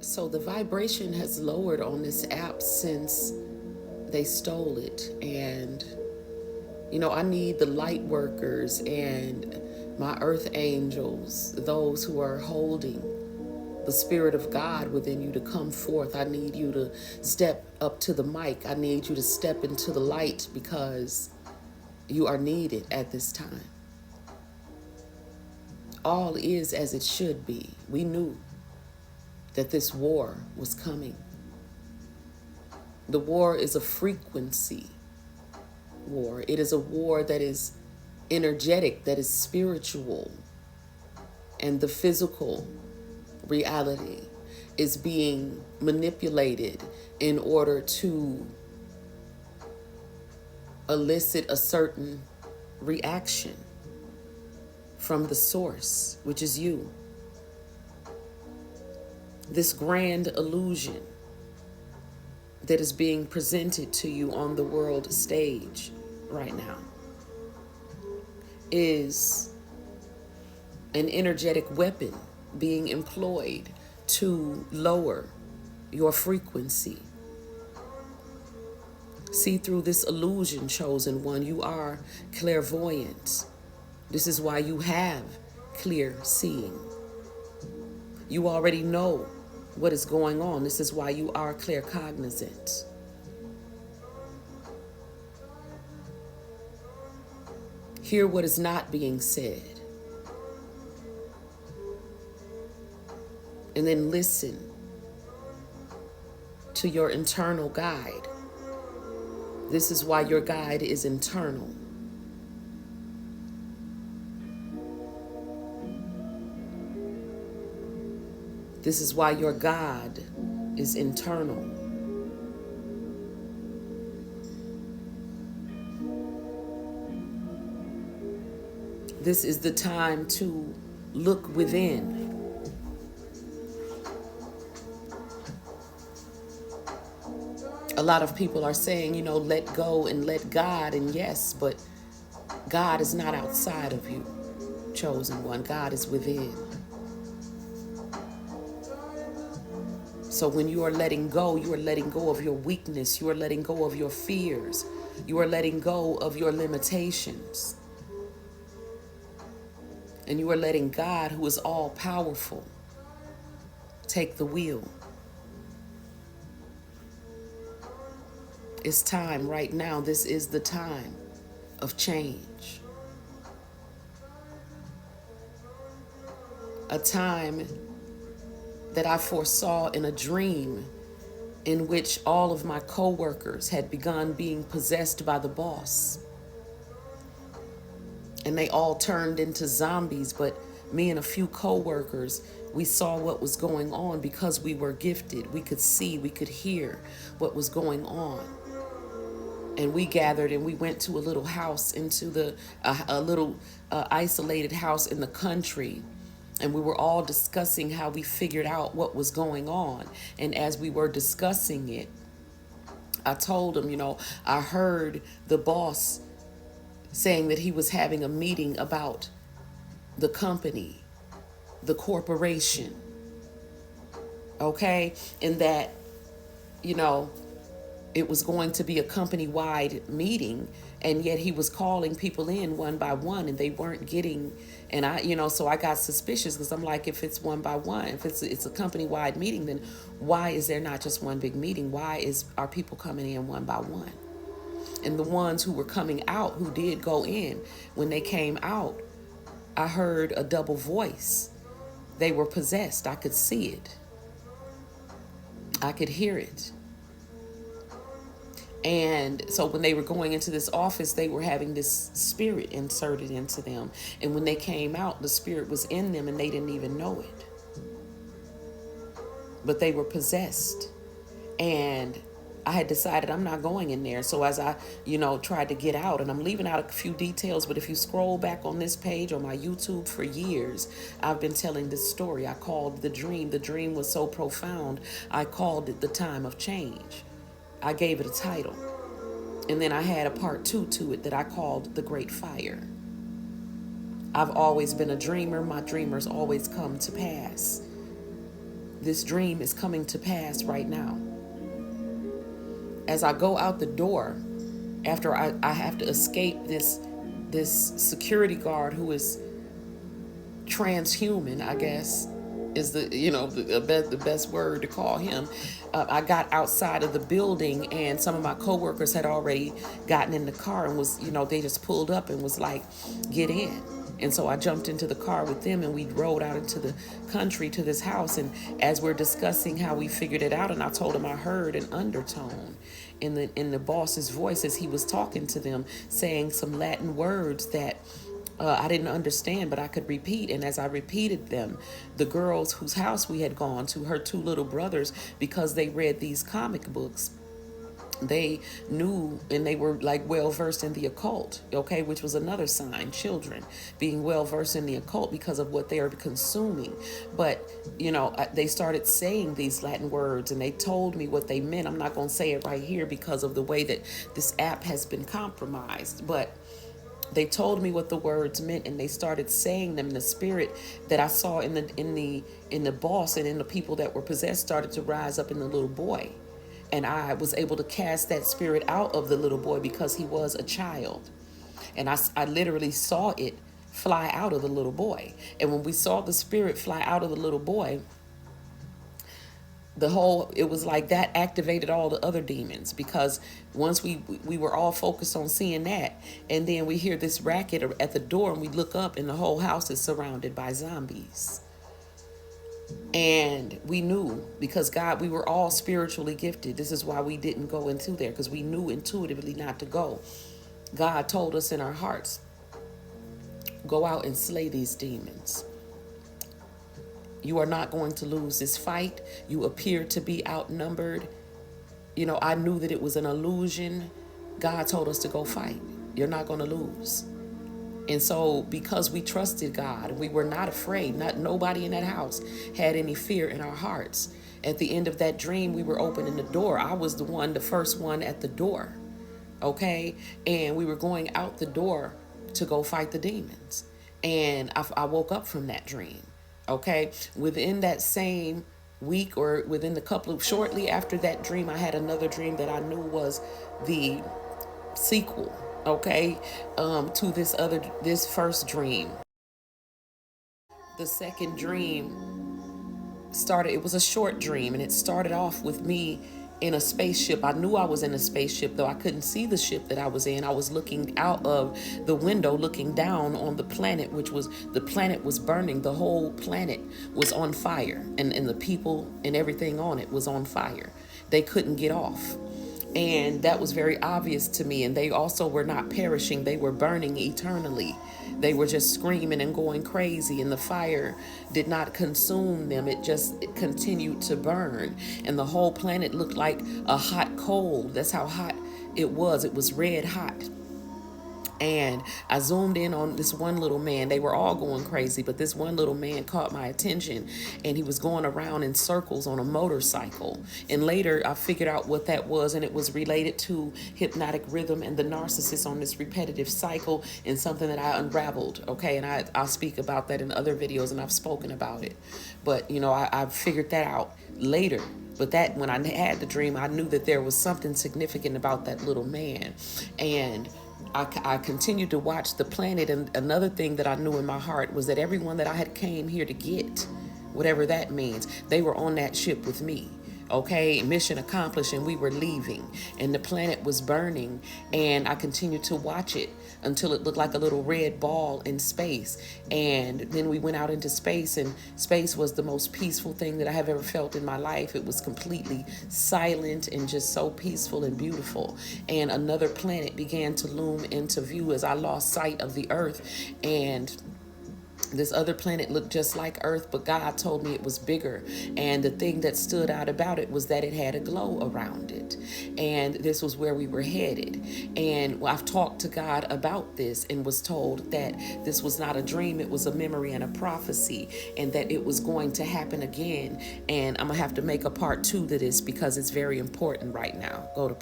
So the vibration has lowered on this app since they stole it. And, I need the light workers and my earth angels, those who are holding the Spirit of God within you, to come forth. I need you to step up to the mic. I need you to step into the light, because you are needed at this time. All is as it should be. We knew that this war was coming. The war is a frequency war. It is a war that is energetic, that is spiritual, and the physical reality is being manipulated in order to elicit a certain reaction from the source, which is you. This grand illusion that is being presented to you on the world stage right now is an energetic weapon being employed to lower your frequency. See through this illusion, chosen one. You are clairvoyant. This is why you have clear seeing. You already know what is going on. This is why you are claircognizant. Hear what is not being said, and then listen to your internal guide. This is why your guide is internal. This is why your God is internal. This is the time to look within. A lot of people are saying, let go and let God. And yes, but God is not outside of you, chosen one. God is within. So when you are letting go, you are letting go of your weakness. You are letting go of your fears. You are letting go of your limitations. And you are letting God, who is all powerful, take the wheel. It's time right now. This is the time of change. A time that I foresaw in a dream, in which all of my co-workers had begun being possessed by the boss. And they all turned into zombies, but me and a few co-workers, we saw what was going on because we were gifted. We could see, we could hear what was going on. And we gathered and we went to a little house, into a little isolated house in the country. And we were all discussing how we figured out what was going on. And as we were discussing it, I told him, I heard the boss saying that he was having a meeting about the company, the corporation, okay? And that, it was going to be a company-wide meeting, and yet he was calling people in one by one, and they weren't getting, and so I got suspicious, because I'm like, if it's one by one, if it's a company-wide meeting, then why is there not just one big meeting? Why are people coming in one by one? And the ones who were coming out, who did go in, when they came out, I heard a double voice. They were possessed. I could see it. I could hear it. And so when they were going into this office, they were having this spirit inserted into them. And when they came out, the spirit was in them and they didn't even know it. But they were possessed. And I had decided I'm not going in there. So as I, tried to get out, and I'm leaving out a few details, but if you scroll back on this page on my YouTube for years, I've been telling this story. I called the dream. The dream was so profound, I called it the time of change. I gave it a title. And then I had a part 2 to it that I called The Great Fire. I've always been a dreamer. My dreamers always come to pass. this dream is coming to pass right now. As I go out the door, after I have to escape this security guard who is transhuman, I guess is the best word to call him. I got outside of the building, and some of my coworkers had already gotten in the car and they just pulled up and was like, get in. And so I jumped into the car with them, and we rode out into the country to this house. And as we're discussing how we figured it out, and I told him I heard an undertone in the boss's voice as he was talking to them, saying some Latin words that I didn't understand, but I could repeat. And as I repeated them, the girls whose house we had gone to, her two little brothers, because they read these comic books, they knew, and they were like well versed in the occult, okay, which was another sign, children being well versed in the occult because of what they are consuming. But they started saying these Latin words, and they told me what they meant. I'm not going to say it right here because of the way that this app has been compromised, but they told me what the words meant, and they started saying them. In the spirit that I saw in the boss and in the people that were possessed started to rise up in the little boy. And I was able to cast that spirit out of the little boy because he was a child. And I literally saw it fly out of the little boy. And when we saw the spirit fly out of the little boy, it was like that activated all the other demons, because once we were all focused on seeing that, and then we hear this racket at the door, and we look up, and the whole house is surrounded by zombies. And we knew, because God, we were all spiritually gifted. This is why we didn't go into there, because we knew intuitively not to go. God told us in our hearts, go out and slay these demons. You are not going to lose this fight. You appear to be outnumbered. I knew that it was an illusion. God told us to go fight. You're not going to lose. And so because we trusted God, we were not afraid. Nobody in that house had any fear in our hearts. At the end of that dream, we were opening the door. I was the first one at the door. Okay? And we were going out the door to go fight the demons. And I woke up from that dream. Okay, within that same week, or within shortly after that dream, I had another dream that I knew was the sequel, okay, to this first dream. The second dream it was a short dream, and it started off with me in a spaceship. I knew I was in a spaceship, though I couldn't see the ship that I was in. I was looking out of the window, looking down on the planet, the planet was burning. The whole planet was on fire, and the people and everything on it was on fire. They couldn't get off. And that was very obvious to me. And they also were not perishing. They were burning eternally. They were just screaming and going crazy, and the fire did not consume them. It continued to burn. And the whole planet looked like a hot coal. That's how hot it was. It was red hot. And I zoomed in on this one little man. They were all going crazy, but this one little man caught my attention, and he was going around in circles on a motorcycle. And later I figured out what that was, and it was related to hypnotic rhythm and the narcissist on this repetitive cycle, and something that I unraveled. Okay, and I'll speak about that in other videos, and I've spoken about it. But I figured that out later. But that when I had the dream, I knew that there was something significant about that little man. And I continued to watch the planet, and another thing that I knew in my heart was that everyone that I had came here to get, whatever that means, they were on that ship with me. Okay, mission accomplished, and we were leaving, and the planet was burning, and I continued to watch it until it looked like a little red ball in space. And then we went out into space, and space was the most peaceful thing that I have ever felt in my life. It was completely silent and just so peaceful and beautiful. And another planet began to loom into view as I lost sight of the Earth, and this other planet looked just like Earth, but God told me it was bigger. And the thing that stood out about it was that it had a glow around it. And this was where we were headed. And I've talked to God about this and was told that this was not a dream, it was a memory and a prophecy, and that it was going to happen again. And I'm going to have to make a part 2 to this because it's very important right now. Go to